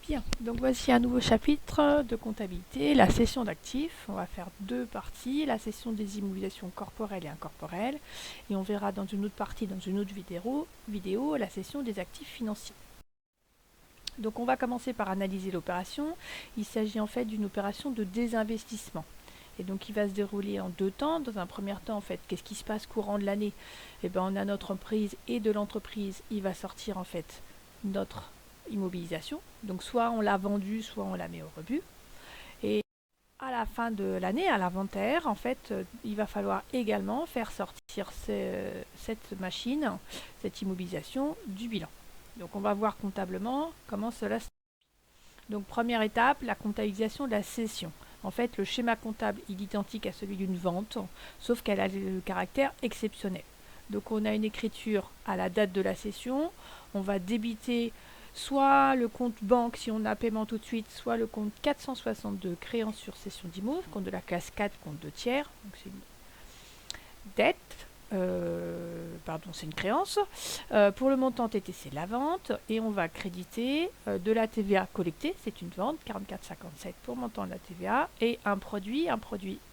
Bien, donc voici un nouveau chapitre de comptabilité, la cession d'actifs. On va faire deux parties, la cession des immobilisations corporelles et incorporelles, et on verra dans une autre partie, dans une autre vidéo la cession des actifs financiers. Donc on va commencer par analyser l'opération. Il s'agit en fait d'une opération de désinvestissement. Et donc il va se dérouler en deux temps. Dans un premier temps, en fait, qu'est-ce qui se passe courant de l'année? Eh bien, on a notre entreprise et de l'entreprise, il va sortir en fait notre immobilisation. Donc soit on l'a vendue, soit on la met au rebut. Et à la fin de l'année, à l'inventaire, en fait, il va falloir également faire sortir cette machine, cette immobilisation du bilan. Donc on va voir comptablement comment cela se passe. Donc première étape, la comptabilisation de la cession. En fait, le schéma comptable est identique à celui d'une vente, sauf qu'elle a le caractère exceptionnel. Donc on a une écriture à la date de la cession, on va débiter soit le compte banque si on a paiement tout de suite, soit le compte 462 créance sur cession d'IMO, compte de la classe 4, compte de tiers, donc c'est une dette, c'est une créance. Pour le montant TT, c'est la vente, et on va créditer de la TVA collectée, c'est une vente, 44,57 pour montant de la TVA, et un produit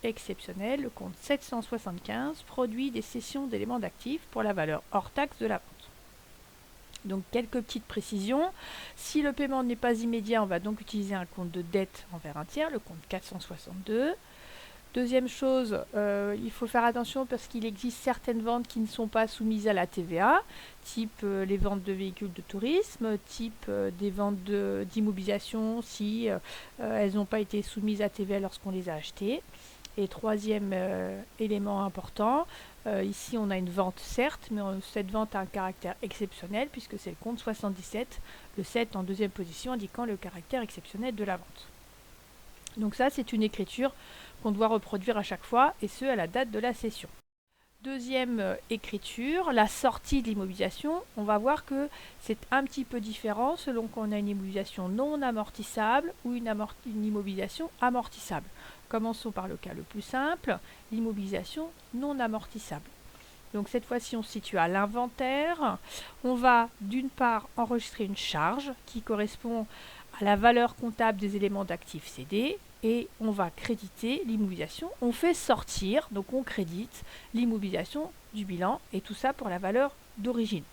exceptionnel, le compte 775, produit des cessions d'éléments d'actifs pour la valeur hors taxe de la vente. Donc quelques petites précisions. Si le paiement n'est pas immédiat, on va donc utiliser un compte de dette envers un tiers, le compte 462. Deuxième chose, il faut faire attention parce qu'il existe certaines ventes qui ne sont pas soumises à la TVA, type les ventes de véhicules de tourisme, type des ventes d'immobilisation si elles n'ont pas été soumises à TVA lorsqu'on les a achetées. Et troisième élément important, ici on a une vente certes, mais cette vente a un caractère exceptionnel puisque c'est le compte 77, le 7 en deuxième position indiquant le caractère exceptionnel de la vente. Donc ça c'est une écriture qu'on doit reproduire à chaque fois, et ce à la date de la cession. Deuxième écriture, la sortie de l'immobilisation. On va voir que c'est un petit peu différent selon qu'on a une immobilisation non amortissable ou une immobilisation amortissable. Commençons par le cas le plus simple, l'immobilisation non amortissable. Donc cette fois-ci, on se situe à l'inventaire. On va d'une part enregistrer une charge qui correspond à la valeur comptable des éléments d'actifs cédés, et on va créditer l'immobilisation. On fait sortir, donc on crédite l'immobilisation du bilan, et tout ça pour la valeur d'origine.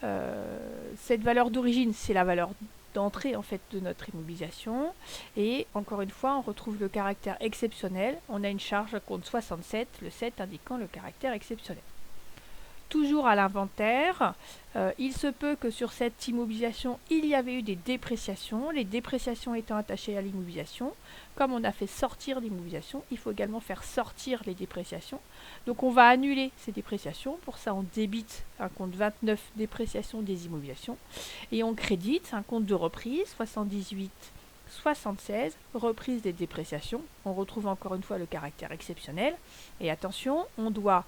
Cette valeur d'origine, c'est la valeur d'entrée en fait de notre immobilisation, et encore une fois on retrouve le caractère exceptionnel. On a une charge à compte 67, le 7 indiquant le caractère exceptionnel. Toujours à l'inventaire, il se peut que sur cette immobilisation, il y avait eu des dépréciations, les dépréciations étant attachées à l'immobilisation. Comme on a fait sortir l'immobilisation, il faut également faire sortir les dépréciations. Donc on va annuler ces dépréciations, pour ça on débite un compte 29 dépréciation des immobilisations, et on crédite un compte de reprise 78 76, reprise des dépréciations. On retrouve encore une fois le caractère exceptionnel, et attention, on doit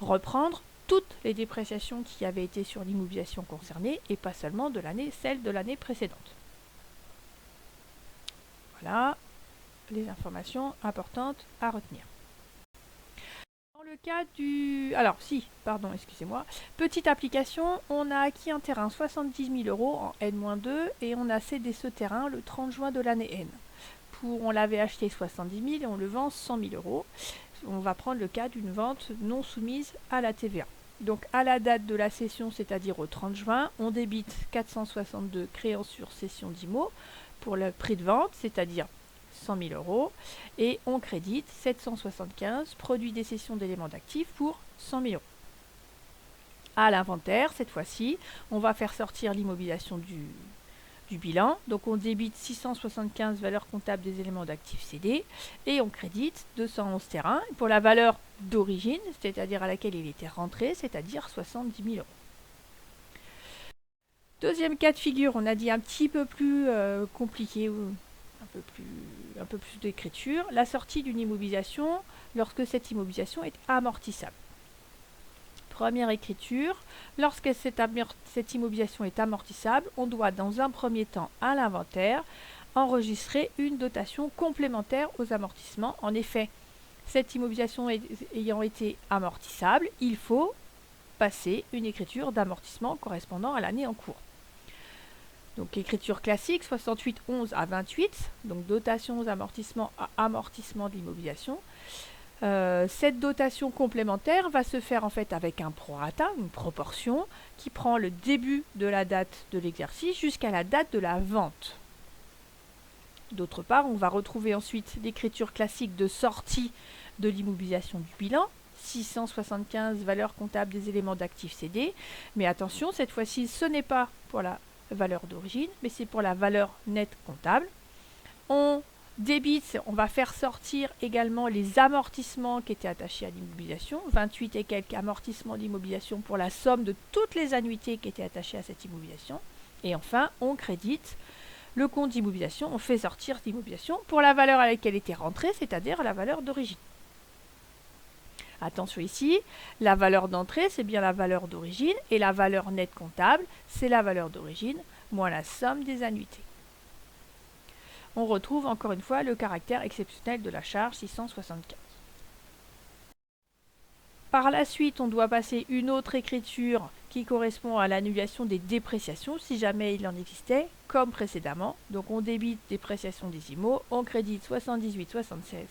reprendre toutes les dépréciations qui avaient été sur l'immobilisation concernée, et pas seulement celle de l'année précédente. Voilà les informations importantes à retenir. Dans le cas du... Petite application, on a acquis un terrain 70 000 € en N-2 et on a cédé ce terrain le 30 juin de l'année N. On l'avait acheté 70 000 et on le vend 100 000 €. On va prendre le cas d'une vente non soumise à la TVA. Donc à la date de la cession, c'est-à-dire au 30 juin, on débite 462 créances sur cession d'IMO pour le prix de vente, c'est-à-dire 100 000 €, et on crédite 775 produits des cessions d'éléments d'actifs pour 100 000 €. À l'inventaire, cette fois-ci, on va faire sortir l'immobilisation du bilan. Donc on débite 675 valeurs comptables des éléments d'actifs cédés, et on crédite 211 terrains pour la valeur d'origine, c'est-à-dire à laquelle il était rentré, c'est-à-dire 70 000 €. Deuxième cas de figure, on a dit un petit peu plus compliqué, ou un peu plus d'écriture, la sortie d'une immobilisation lorsque cette immobilisation est amortissable. Première écriture, lorsque cette immobilisation est amortissable, on doit dans un premier temps à l'inventaire enregistrer une dotation complémentaire aux amortissements. En effet, cette immobilisation ayant été amortissable, il faut passer une écriture d'amortissement correspondant à l'année en cours. Donc écriture classique 68-11 à 28, donc dotation aux amortissements à amortissement de l'immobilisation. Cette dotation complémentaire va se faire en fait avec un prorata, une proportion, qui prend le début de la date de l'exercice jusqu'à la date de la vente. D'autre part, on va retrouver ensuite l'écriture classique de sortie de l'immobilisation du bilan, 675 valeurs comptables des éléments d'actifs cédés. Mais attention, cette fois-ci, ce n'est pas pour la valeur d'origine, mais c'est pour la valeur nette comptable. On débite, on va faire sortir également les amortissements qui étaient attachés à l'immobilisation, 28 et quelques amortissements d'immobilisation pour la somme de toutes les annuités qui étaient attachées à cette immobilisation. Et enfin, on crédite le compte d'immobilisation, on fait sortir l'immobilisation pour la valeur à laquelle était rentrée, c'est-à-dire la valeur d'origine. Attention ici, la valeur d'entrée, c'est bien la valeur d'origine, et la valeur nette comptable, c'est la valeur d'origine, moins la somme des annuités. On retrouve encore une fois le caractère exceptionnel de la charge 675. Par la suite, on doit passer une autre écriture qui correspond à l'annulation des dépréciations, si jamais il en existait, comme précédemment. Donc on débite dépréciation des IMO, on crédite 78-76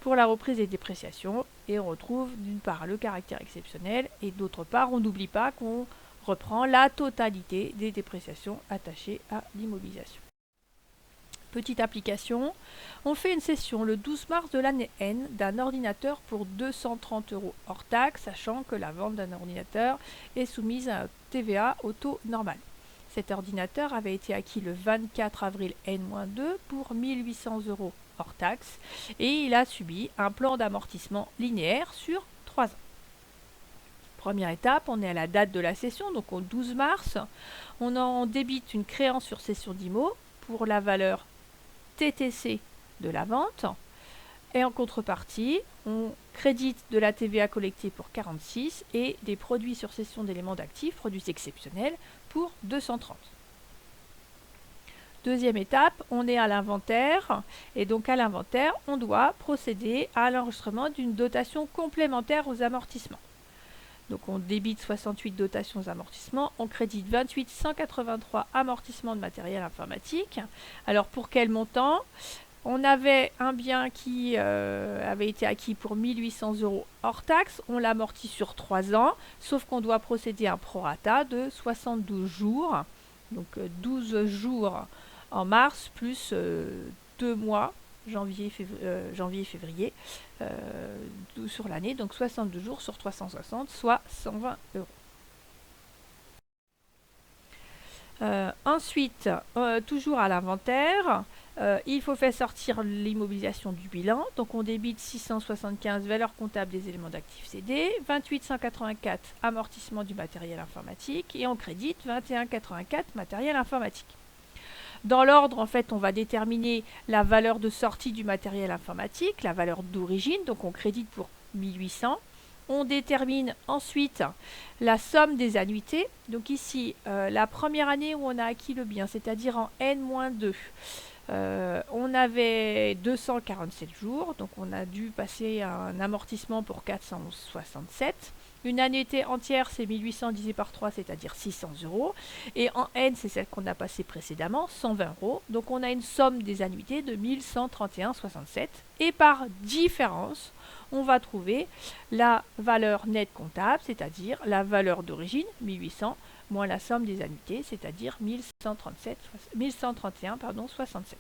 pour la reprise des dépréciations, et on retrouve d'une part le caractère exceptionnel, et d'autre part, on n'oublie pas qu'on reprend la totalité des dépréciations attachées à l'immobilisation. Petite application, on fait une cession le 12 mars de l'année N d'un ordinateur pour 230 € hors taxe, sachant que la vente d'un ordinateur est soumise à TVA au taux normal. Cet ordinateur avait été acquis le 24 avril N-2 pour 1800 € hors taxe et il a subi un plan d'amortissement linéaire sur 3 ans. Première étape, on est à la date de la cession, donc au 12 mars. On en débite une créance sur cession d'IMO pour la valeur TTC de la vente. Et en contrepartie, on crédite de la TVA collectée pour 46 et des produits sur cession d'éléments d'actifs, produits exceptionnels, pour 230. Deuxième étape, on est à l'inventaire. Et donc à l'inventaire, on doit procéder à l'enregistrement d'une dotation complémentaire aux amortissements. Donc on débite 68 dotations aux amortissements, on crédite 28 183 amortissements de matériel informatique. Alors pour quel montant? On avait un bien qui avait été acquis pour 1800 € hors taxe, on l'amortit sur 3 ans, sauf qu'on doit procéder à un prorata de 72 jours, donc 12 jours en mars plus 2 mois, janvier et février, sur l'année, donc 62 jours sur 360, soit 120 €. Ensuite, toujours à l'inventaire, il faut faire sortir l'immobilisation du bilan. Donc on débite 675 valeurs comptables des éléments d'actifs cédés, 28 184 amortissement du matériel informatique et on crédite 21 84 matériel informatique. Dans l'ordre, en fait, on va déterminer la valeur de sortie du matériel informatique, la valeur d'origine, donc on crédite pour 1800. On détermine ensuite la somme des annuités. Donc ici, la première année où on a acquis le bien, c'est-à-dire en N-2, on avait 247 jours, donc on a dû passer un amortissement pour 467. Une annuité entière, c'est 1800 divisé par 3, c'est-à-dire 600 €. Et en N, c'est celle qu'on a passée précédemment, 120 €. Donc on a une somme des annuités de 1131,67. Et par différence, on va trouver la valeur nette comptable, c'est-à-dire la valeur d'origine, 1800, moins la somme des annuités, c'est-à-dire 1131,67.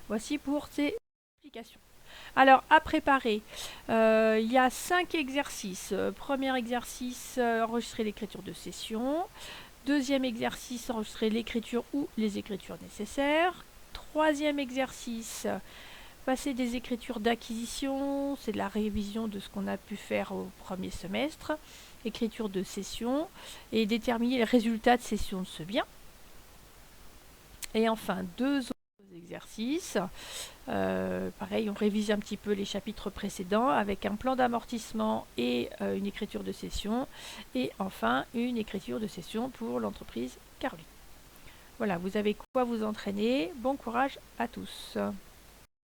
Voici pour ces explications. Alors, à préparer, il y a 5 exercices. Premier exercice, enregistrer l'écriture de cession. Deuxième exercice, enregistrer l'écriture ou les écritures nécessaires. Troisième exercice, passer des écritures d'acquisition. C'est de la révision de ce qu'on a pu faire au premier semestre. Écriture de cession et déterminer les résultats de cession de ce bien. Et enfin, 2 autres exercices. Pareil, on révise un petit peu les chapitres précédents avec un plan d'amortissement et une écriture de cession. Et enfin, une écriture de cession pour l'entreprise Carly. Voilà, vous avez quoi vous entraîner. Bon courage à tous.